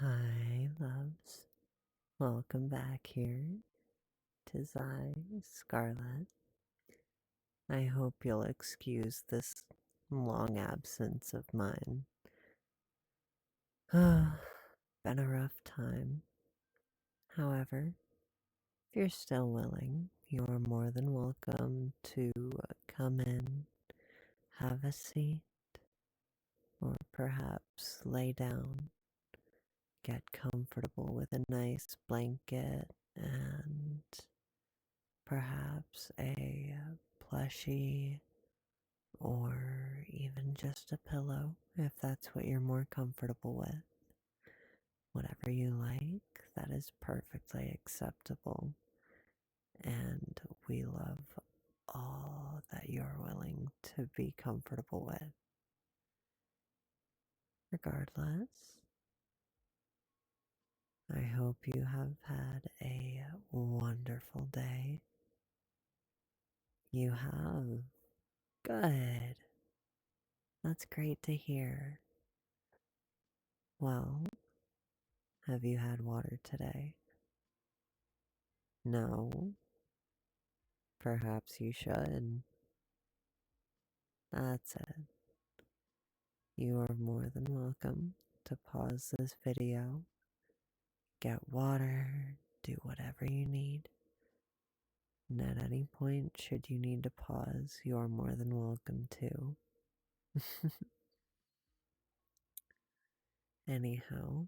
Hi, loves. Welcome back here to Scarlet. I hope you'll excuse this long absence of mine. Been a rough time. However, if you're still willing, you are more than welcome to come in, have a seat, or perhaps lay down, get comfortable with a nice blanket and perhaps a plushie or even just a pillow if that's what you're more comfortable with. Whatever you like, that is perfectly acceptable. And we love all that you're willing to be comfortable with. Regardless, I hope you have had a wonderful day. You have. Good. That's great to hear. Well, have you had water today? No. Perhaps you should. That's it. You are more than welcome to pause this video, get water, do whatever you need. And at any point, should you need to pause, you are more than welcome to. Anyhow,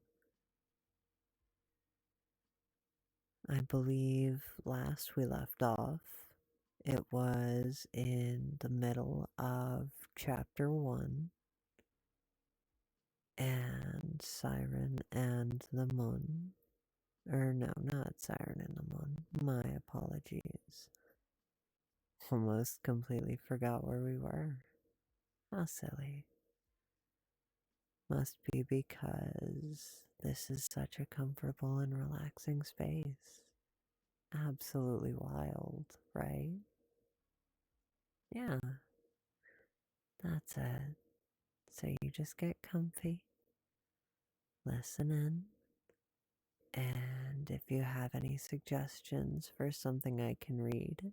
I believe last we left off, it was in the middle of chapter 1, and Siren and the Moon. Or no, not Siren and the Moon. My apologies. Almost completely forgot where we were. How silly. Must be because this is such a comfortable and relaxing space. Absolutely wild, right? Yeah, that's it. So you just get comfy, listen in, and if you have any suggestions for something I can read,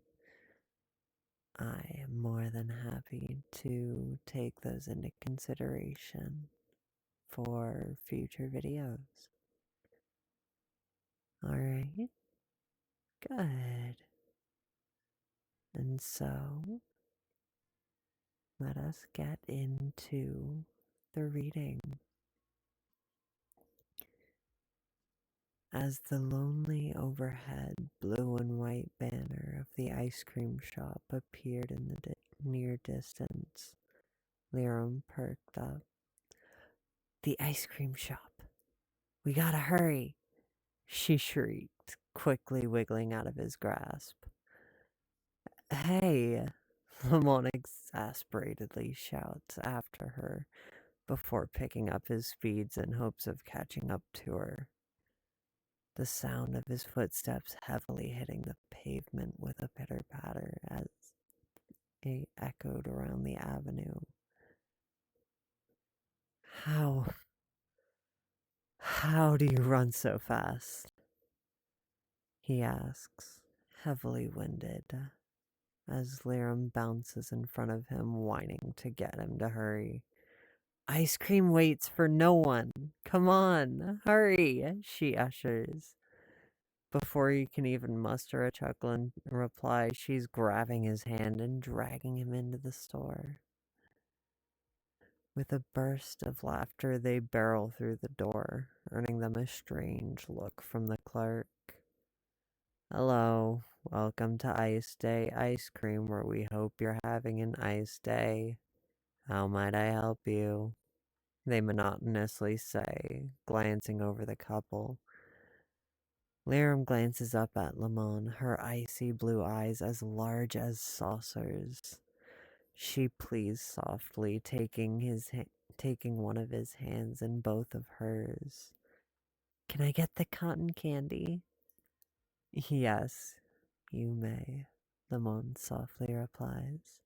I am more than happy to take those into consideration for future videos. Alright, good. And so, let us get into the reading. As the lonely overhead blue and white banner of the ice cream shop appeared in the near distance, Liram perked up. The ice cream shop! We gotta hurry! She shrieked, quickly wiggling out of his grasp. Hey! Lamont exasperatedly shouts after her before picking up his speeds in hopes of catching up to her. The sound of his footsteps heavily hitting the pavement with a pitter-patter as it echoed around the avenue. How do you run so fast? He asks, heavily winded, as Liram bounces in front of him, whining to get him to hurry. Ice cream waits for no one. Come on, hurry, she ushers. Before he can even muster a chuckle in reply, she's grabbing his hand and dragging him into the store. With a burst of laughter, they barrel through the door, earning them a strange look from the clerk. Hello, welcome to Ice Day Ice Cream, where we hope you're having an ice day. How might I help you? They monotonously say, glancing over the couple. Liram glances up at Lamont, her icy blue eyes as large as saucers. She pleads softly, taking one of his hands in both of hers. Can I get the cotton candy? Yes, you may, Lamont softly replies.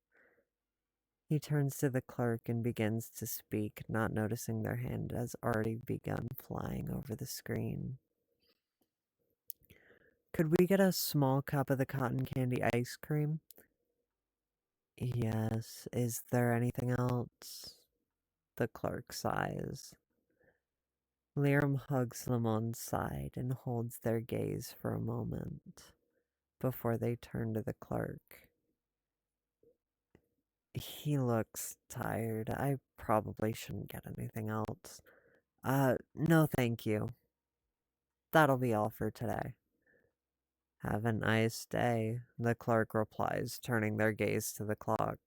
He turns to the clerk and begins to speak, not noticing their hand has already begun flying over the screen. Could we get a small cup of the cotton candy ice cream? Yes. Is there anything else? The clerk sighs. Liram hugs Lamont's side and holds their gaze for a moment before they turn to the clerk. He looks tired. I probably shouldn't get anything else. No thank you. That'll be all for today. Have a nice day, the clerk replies, turning their gaze to the clock.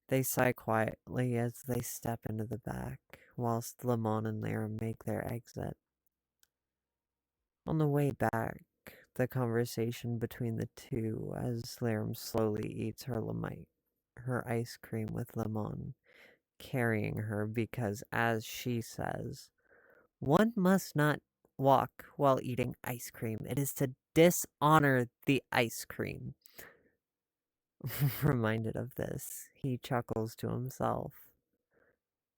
They sigh quietly as they step into the back, whilst Lamont and Liram make their exit. On the way back, the conversation between the two as Liram slowly eats her ice cream with Lamont, carrying her because, as she says, one must not walk while eating ice cream. It is to dishonor the ice cream. Reminded of this, he chuckles to himself.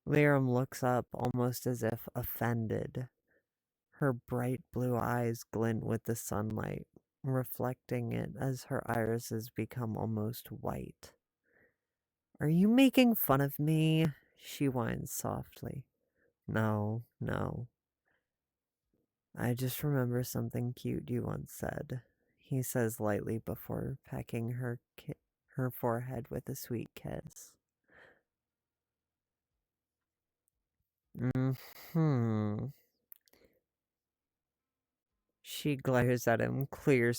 Liram looks up almost as if offended. Her bright blue eyes glint with the sunlight, reflecting it as her irises become almost white. Are you making fun of me? She whines softly. No, no. I just remember something cute you once said, he says lightly before pecking her forehead with a sweet kiss. Mm-hmm. She glares at him, clear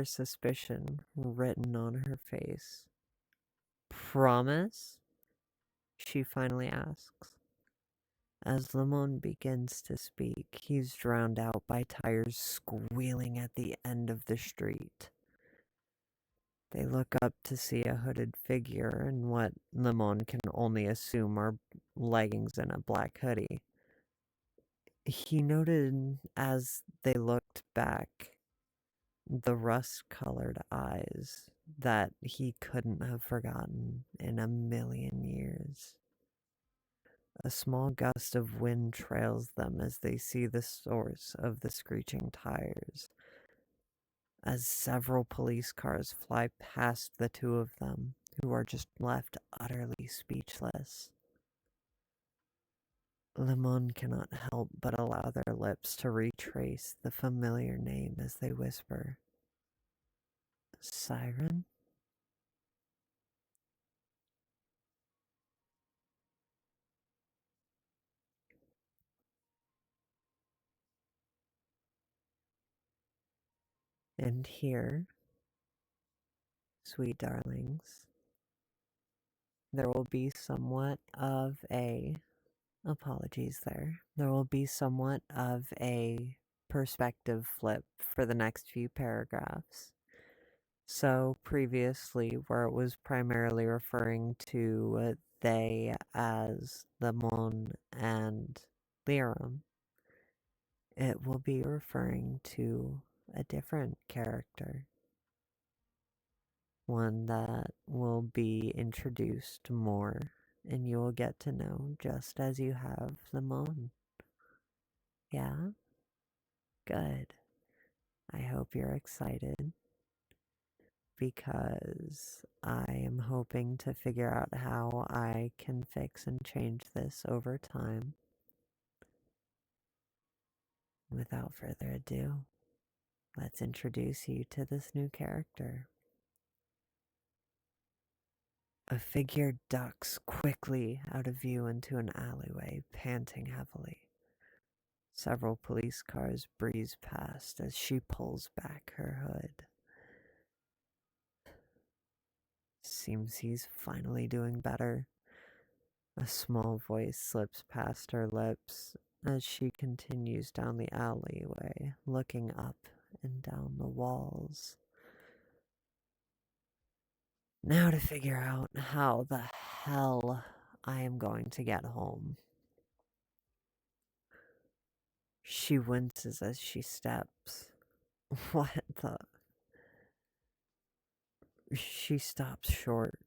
suspicion written on her face. Promise? She finally asks. As Lamont begins to speak, he's drowned out by tires squealing at the end of the street. They look up to see a hooded figure in what Lamont can only assume are leggings and a black hoodie. He noted as they looked back the rust-colored eyes that he couldn't have forgotten in a million years. A small gust of wind trails them as they see the source of the screeching tires, as several police cars fly past the two of them, who are just left utterly speechless. Lemon cannot help but allow their lips to retrace the familiar name as they whisper, Seiren? And here, sweet darlings, there will be somewhat of a apologies there. There will be somewhat of a perspective flip for the next few paragraphs. So previously, where it was primarily referring to they as Lemon and Liram, it will be referring to a different character. One that will be introduced more, and you will get to know just as you have Lemon. Yeah? Good. I hope you're excited because I am hoping to figure out how I can fix and change this over time. Without further ado, let's introduce you to this new character. A figure ducks quickly out of view into an alleyway, panting heavily. Several police cars breeze past as she pulls back her hood. Seems he's finally doing better. A small voice slips past her lips as she continues down the alleyway, looking up and down the walls. Now to figure out how the hell I am going to get home. She winces as she steps. What the? She stops short,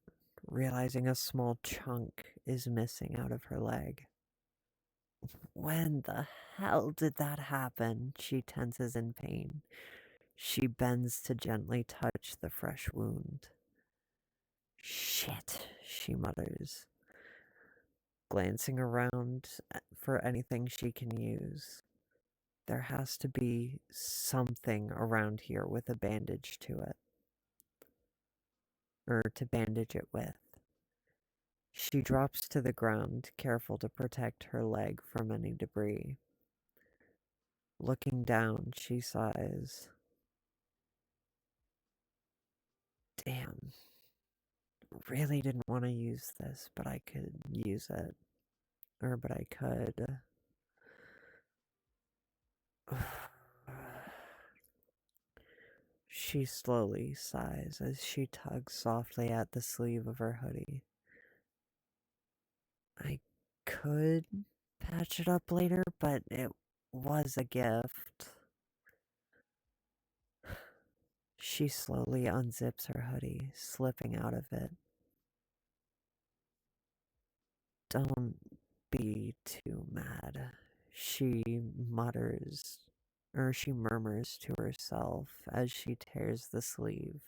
realizing a small chunk is missing out of her leg. When the hell did that happen? She tenses in pain. She bends to gently touch the fresh wound. Shit, she mutters, glancing around for anything she can use. There has to be something around here with a bandage to it, or to bandage it with. She drops to the ground, careful to protect her leg from any debris. Looking down, she sighs. Damn, really didn't want to use this, but I could use it. But I could. She slowly sighs as she tugs softly at the sleeve of her hoodie. I could patch it up later, but it was a gift. She slowly unzips her hoodie, slipping out of it. Don't be too mad, she mutters, or she murmurs to herself as she tears the sleeve.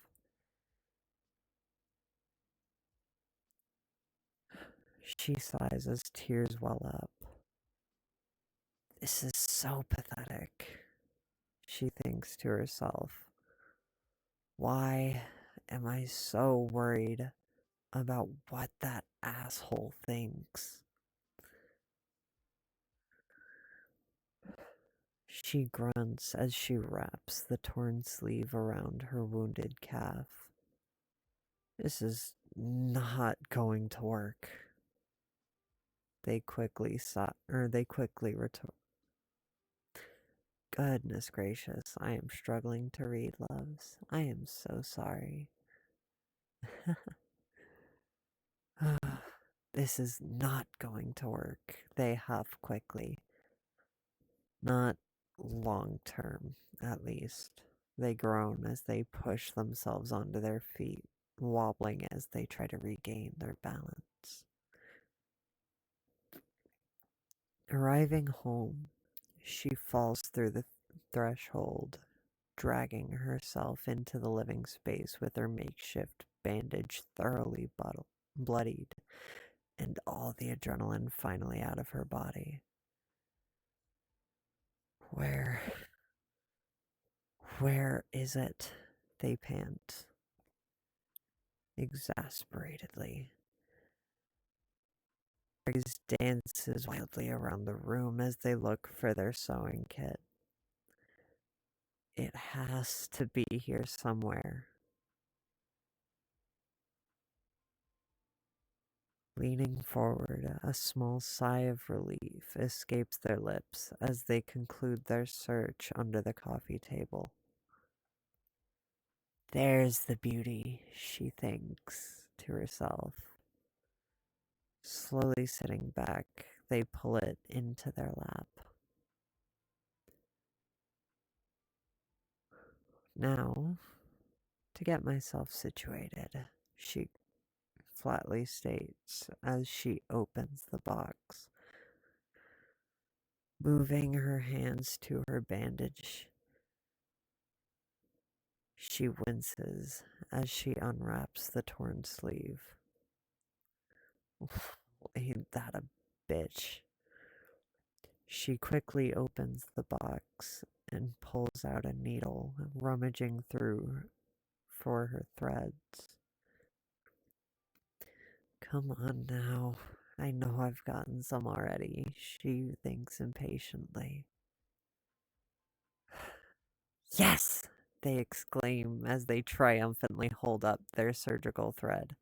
She sighs as tears well up. This is so pathetic, she thinks to herself. Why am I so worried about what that asshole thinks? She grunts as she wraps the torn sleeve around her wounded calf. This is not going to work. They quickly retort. Goodness gracious, I am struggling to read, loves. I am so sorry. This is not going to work, they huff quickly. Not long term, at least. They groan as they push themselves onto their feet, wobbling as they try to regain their balance. Arriving home, she falls through the threshold, dragging herself into the living space with her makeshift bandage thoroughly bloodied and all the adrenaline finally out of her body. Where is it? They pant, exasperatedly. Grace dances wildly around the room as they look for their sewing kit. It has to be here somewhere. Leaning forward, a small sigh of relief escapes their lips as they conclude their search under the coffee table. There's the beauty, she thinks to herself. Slowly sitting back, they pull it into their lap. Now, to get myself situated, she flatly states as she opens the box. Moving her hands to her bandage, she winces as she unwraps the torn sleeve. Ain't that a bitch? She quickly opens the box and pulls out a needle, rummaging through for her threads. Come on now. I know I've gotten some already, she thinks impatiently. Yes! They exclaim as they triumphantly hold up their surgical thread.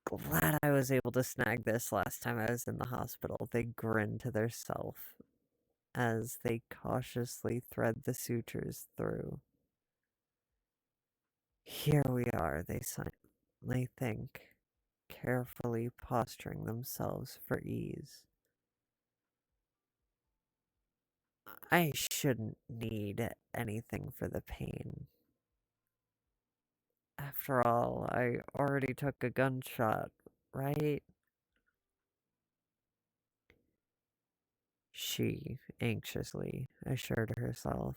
Glad I was able to snag this last time I was in the hospital. They grin to theirself as they cautiously thread the sutures through. Here we are, they think, carefully posturing themselves for ease. I shouldn't need anything for the pain. After all, I already took a gunshot, right? She anxiously assured herself,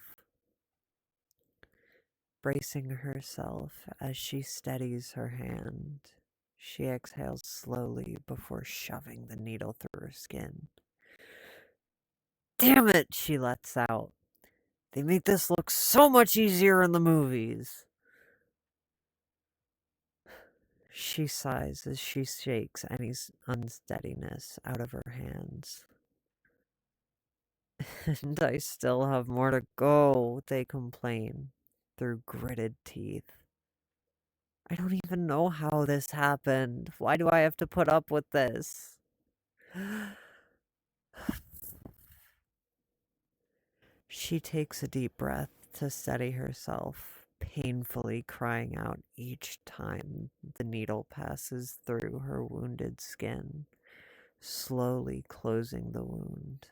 bracing herself as she steadies her hand. She exhales slowly before shoving the needle through her skin. Damn it, she lets out. They make this look so much easier in the movies. She sighs as she shakes any unsteadiness out of her hands. And I still have more to go, they complain through gritted teeth. I don't even know how this happened. Why do I have to put up with this? She takes a deep breath to steady herself, painfully crying out each time the needle passes through her wounded skin, slowly closing the wound.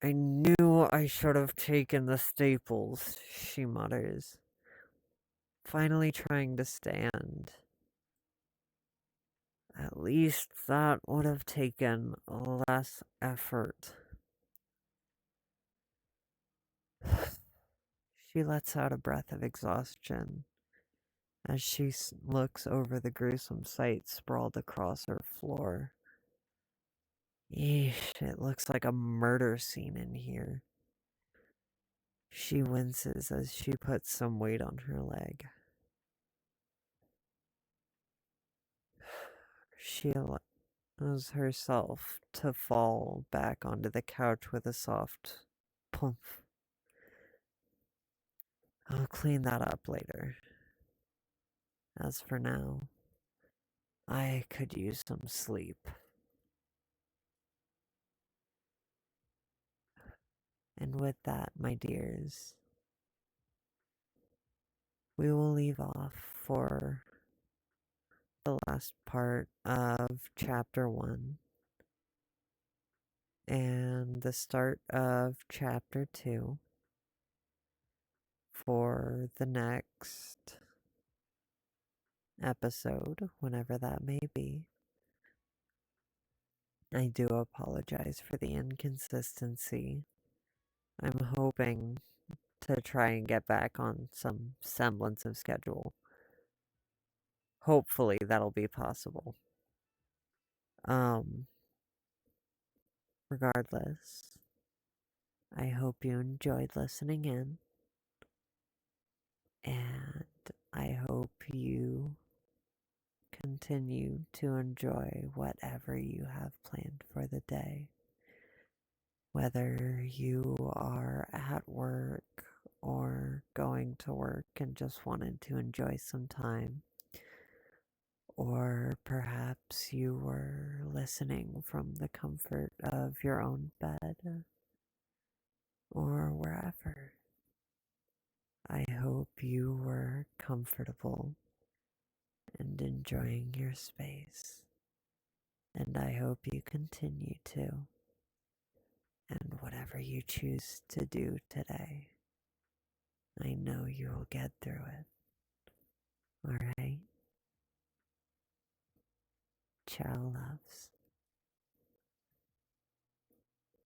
I knew I should have taken the staples, she mutters, finally trying to stand. At least that would have taken less effort. She lets out a breath of exhaustion as she looks over the gruesome sight sprawled across her floor. Yeesh, it looks like a murder scene in here. She winces as she puts some weight on her leg. She allows herself to fall back onto the couch with a soft pump. I'll clean that up later. As for now, I could use some sleep. And with that, my dears, we will leave off for the last part of chapter 1 and the start of chapter 2 for the next episode, whenever that may be. I do apologize for the inconsistency. I'm hoping to try and get back on some semblance of schedule. Hopefully that'll be possible. Regardless, I hope you enjoyed listening in, and I hope you continue to enjoy whatever you have planned for the day. Whether you are at work or going to work and just wanted to enjoy some time, or perhaps you were listening from the comfort of your own bed or wherever. I hope you were comfortable and enjoying your space, and I hope you continue to. And whatever you choose to do today, I know you will get through it. Alright? Ciao, loves.